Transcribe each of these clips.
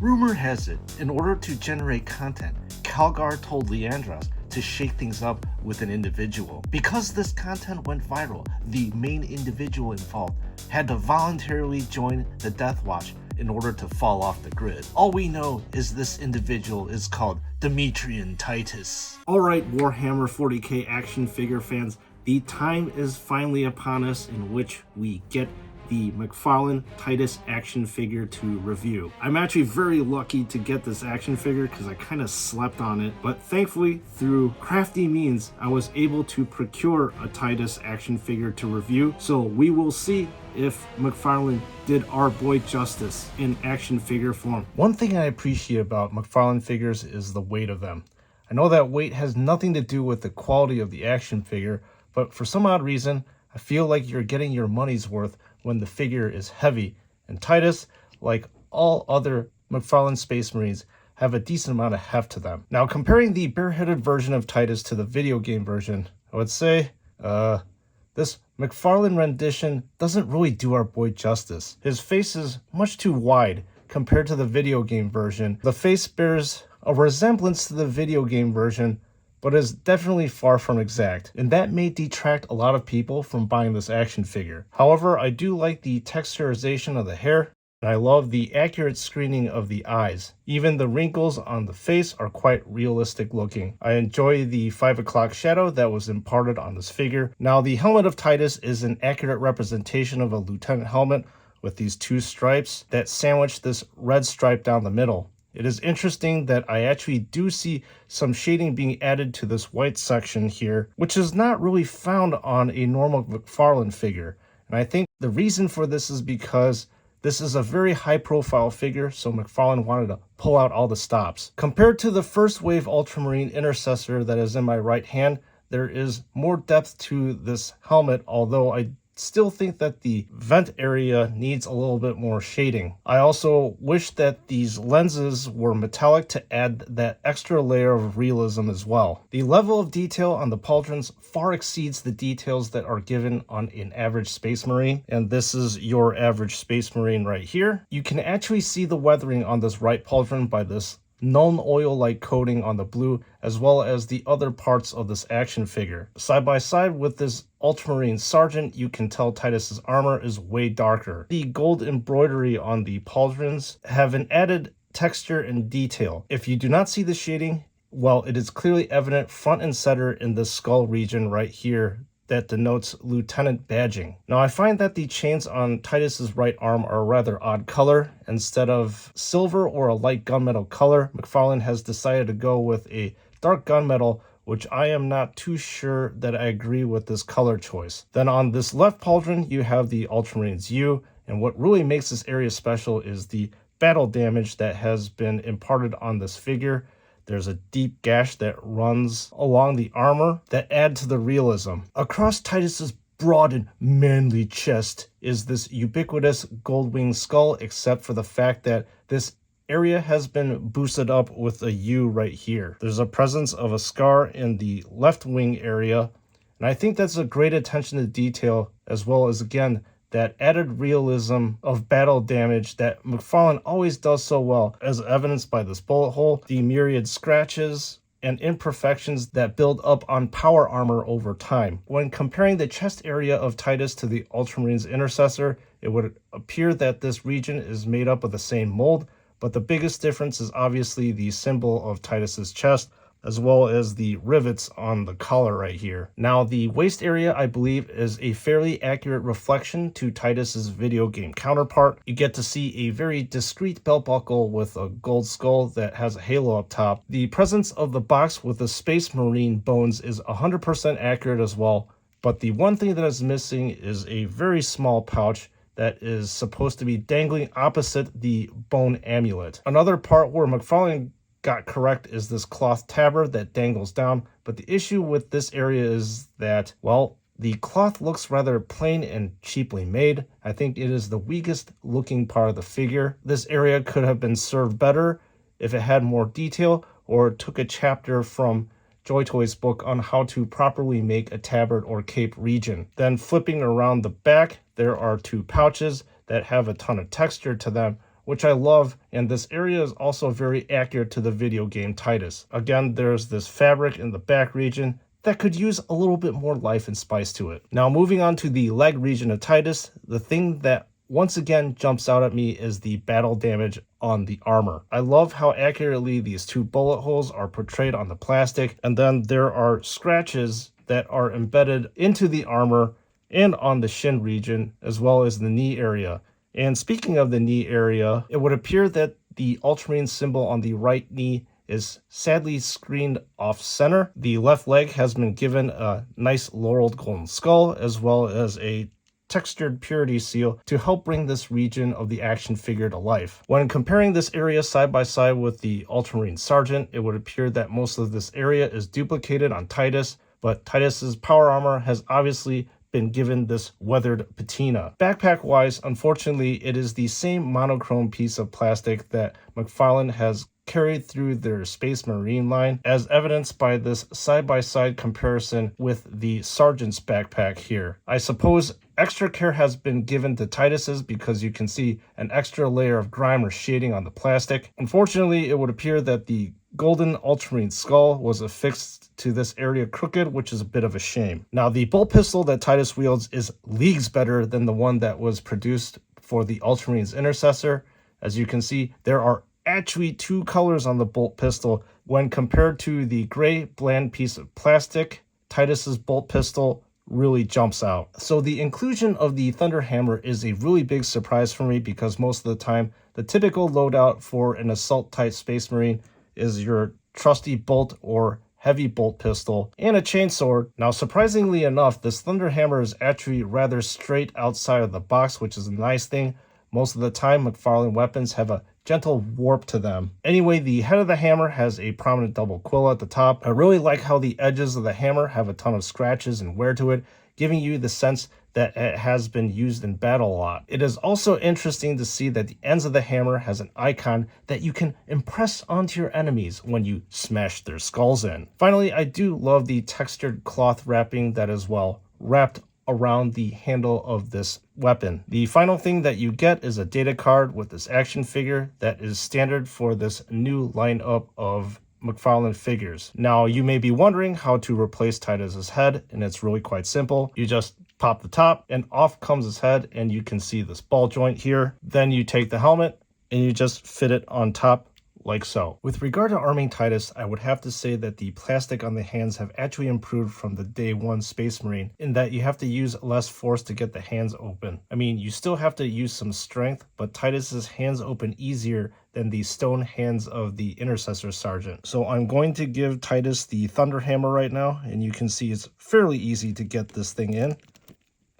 Rumor has it, in order to generate content, Calgar told Leandros to shake things up with an individual. Because this content went viral, the main individual involved had to voluntarily join the Death Watch in order to fall off the grid. All we know is this individual is called Lieutenant Titus. Alright, Warhammer 40K action figure fans, the time is finally upon us in which we get the McFarlane Titus action figure to review. I'm actually very lucky to get this action figure because I kind of slept on it, but thankfully through crafty means I was able to procure a Titus action figure to review, so we will see if McFarlane did our boy justice in action figure form. One thing I appreciate about McFarlane figures is the weight of them. I know that weight has nothing to do with the quality of the action figure, but for some odd reason I feel like you're getting your money's worth when the figure is heavy, and Titus, like all other McFarlane Space Marines, have a decent amount of heft to them. Now, comparing the bareheaded version of Titus to the video game version, I would say, this McFarlane rendition doesn't really do our boy justice. His face is much too wide compared to the video game version. The face bears a resemblance to the video game version, but is definitely far from exact, and that may detract a lot of people from buying this action figure. However, I do like the texturization of the hair, and I love the accurate screening of the eyes. Even the wrinkles on the face are quite realistic looking. I enjoy the 5 o'clock shadow that was imparted on this figure. Now, the helmet of Titus is an accurate representation of a lieutenant helmet with these two stripes that sandwich this red stripe down the middle. It is interesting that I actually do see some shading being added to this white section here, which is not really found on a normal McFarlane figure. And I think the reason for this is because this is a very high profile figure, so McFarlane wanted to pull out all the stops. Compared to the first wave Ultramarine Intercessor that is in my right hand, there is more depth to this helmet, although I still think that the vent area needs a little bit more shading. I also wish that these lenses were metallic to add that extra layer of realism as well. The level of detail on the pauldrons far exceeds the details that are given on an average Space Marine, and this is your average Space Marine right here. You can actually see the weathering on this right pauldron by this Nuln oil-like coating on the blue, as well as the other parts of this action figure. Side by side with this Ultramarine Sergeant, you can tell Titus's armor is way darker. The gold embroidery on the pauldrons have an added texture and detail. If you do not see the shading, well, it is clearly evident front and center in the skull region right here that denotes lieutenant badging. Now, I find that the chains on Titus's right arm are a rather odd color. Instead of silver or a light gunmetal color, McFarlane has decided to go with a dark gunmetal, which I am not too sure that I agree with this color choice. Then on this left pauldron, you have the Ultramarines U, and what really makes this area special is the battle damage that has been imparted on this figure. There's a deep gash that runs along the armor that add to the realism. Across Titus's broad and manly chest is this ubiquitous gold-winged skull, except for the fact that this area has been boosted up with a U right here. There's a presence of a scar in the left wing area, and I think that's a great attention to detail, as well as, again, that added realism of battle damage that McFarlane always does so well, as evidenced by this bullet hole, the myriad scratches and imperfections that build up on power armor over time. When comparing the chest area of Titus to the Ultramarines Intercessor, it would appear that this region is made up of the same mold, but the biggest difference is obviously the symbol of Titus's chest, as well as the rivets on the collar right here. Now, the waist area, I believe, is a fairly accurate reflection to Titus's video game counterpart. You get to see a very discreet belt buckle with a gold skull that has a halo up top. The presence of the box with the Space Marine bones is 100% accurate as well, but the one thing that is missing is a very small pouch that is supposed to be dangling opposite the bone amulet. Another part where McFarlane got correct is this cloth tabard that dangles down, but the issue with this area is that, well, the cloth looks rather plain and cheaply made. I think it is the weakest looking part of the figure. This area could have been served better if it had more detail, or took a chapter from JoyToy's book on how to properly make a tabard or cape region. Then flipping around the back, there are two pouches that have a ton of texture to them, which I love, and this area is also very accurate to the video game Titus. Again, there's this fabric in the back region that could use a little bit more life and spice to it. Now moving on to the leg region of Titus, the thing that once again jumps out at me is the battle damage on the armor. I love how accurately these 2 bullet holes are portrayed on the plastic, and then there are scratches that are embedded into the armor and on the shin region, as well as the knee area. And speaking of the knee area, it would appear that the Ultramarine symbol on the right knee is sadly screened off center. The left leg has been given a nice laureled golden skull, as well as a textured purity seal to help bring this region of the action figure to life. When comparing this area side by side with the Ultramarine Sergeant, it would appear that most of this area is duplicated on Titus, but Titus's power armor has obviously been given this weathered patina. Backpack wise, unfortunately, it is the same monochrome piece of plastic that McFarlane has carried through their Space Marine line, as evidenced by this side-by-side comparison with the Sergeant's backpack here. I suppose extra care has been given to Titus's because you can see an extra layer of grime or shading on the plastic. Unfortunately, it would appear that the golden Ultramarine skull was affixed to this area crooked, which is a bit of a shame. Now, the bolt pistol that Titus wields is leagues better than the one that was produced for the Ultramarines Intercessor. As you can see, there are actually 2 colors on the bolt pistol. When compared to the gray bland piece of plastic, Titus's bolt pistol really jumps out. So the inclusion of the Thunder Hammer is a really big surprise for me, because most of the time the typical loadout for an assault type Space Marine is your trusty bolt or heavy bolt pistol and a chainsword. Now surprisingly enough, this Thunder Hammer is actually rather straight outside of the box, which is a nice thing. Most of the time McFarlane weapons have a gentle warp to them. Anyway, the head of the hammer has a prominent double quill at the top. I really like how the edges of the hammer have a ton of scratches and wear to it, giving you the sense that it has been used in battle a lot. It is also interesting to see that the ends of the hammer has an icon that you can impress onto your enemies when you smash their skulls in. Finally, I do love the textured cloth wrapping that is well wrapped around the handle of this weapon. The final thing that you get is a data card with this action figure that is standard for this new lineup of McFarlane figures. Now, you may be wondering how to replace Titus's head, and it's really quite simple. You just pop the top and off comes his head, and you can see this ball joint here. Then you take the helmet and you just fit it on top like so. With regard to arming Titus, I would have to say that the plastic on the hands have actually improved from the day 1 Space Marine, in that you have to use less force to get the hands open. I mean, you still have to use some strength, but Titus's hands open easier than the stone hands of the Intercessor Sergeant. So I'm going to give Titus the Thunder Hammer right now, and you can see it's fairly easy to get this thing in.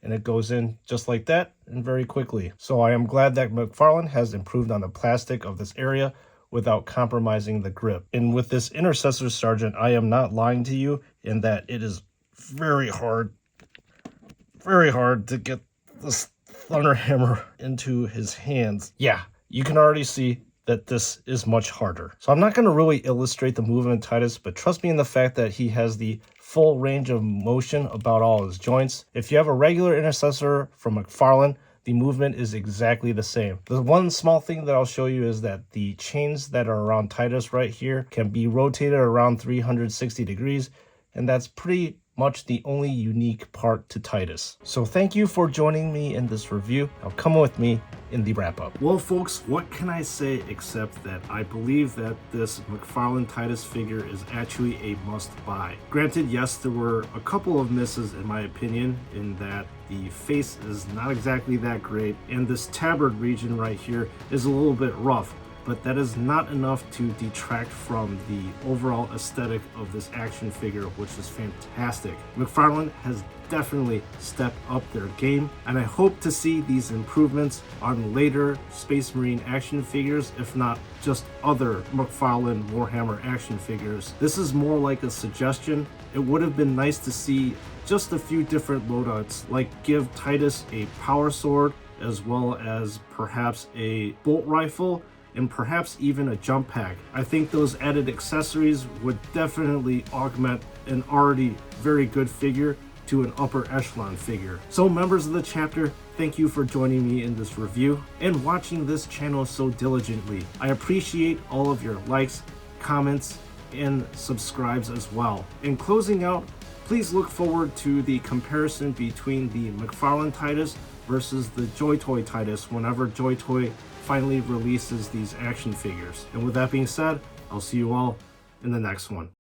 And it goes in just like that and very quickly. So I am glad that McFarlane has improved on the plastic of this area without compromising the grip. And with this Intercessor Sergeant, I am not lying to you in that it is very hard to get this Thunder Hammer into his hands. Yeah, you can already see that this is much harder. So I'm not going to really illustrate the movement of Titus, but trust me in the fact that he has the full range of motion about all his joints. If you have a regular Intercessor from McFarlane, the movement is exactly the same. The one small thing that I'll show you is that the chains that are around Titus right here can be rotated around 360 degrees, and that's pretty much the only unique part to Titus. So thank you for joining me in this review. Now come with me in the wrap-up. Well folks, what can I say except that I believe that this McFarlane Titus figure is actually a must-buy. Granted, yes, there were a couple of misses in my opinion, in that the face is not exactly that great, and this tabard region right here is a little bit rough, but that is not enough to detract from the overall aesthetic of this action figure, which is fantastic. McFarlane has definitely stepped up their game, and I hope to see these improvements on later Space Marine action figures, if not just other McFarlane Warhammer action figures. This is more like a suggestion. It would have been nice to see just a few different loadouts, like give Titus a power sword, as well as perhaps a bolt rifle, and perhaps even a jump pack. I think those added accessories would definitely augment an already very good figure to an upper echelon figure. So members of the chapter, thank you for joining me in this review and watching this channel so diligently. I appreciate all of your likes, comments, and subscribes as well. In closing out, please look forward to the comparison between the McFarlane Titus versus the JoyToy Titus whenever JoyToy finally releases these action figures. And with that being said, I'll see you all in the next one.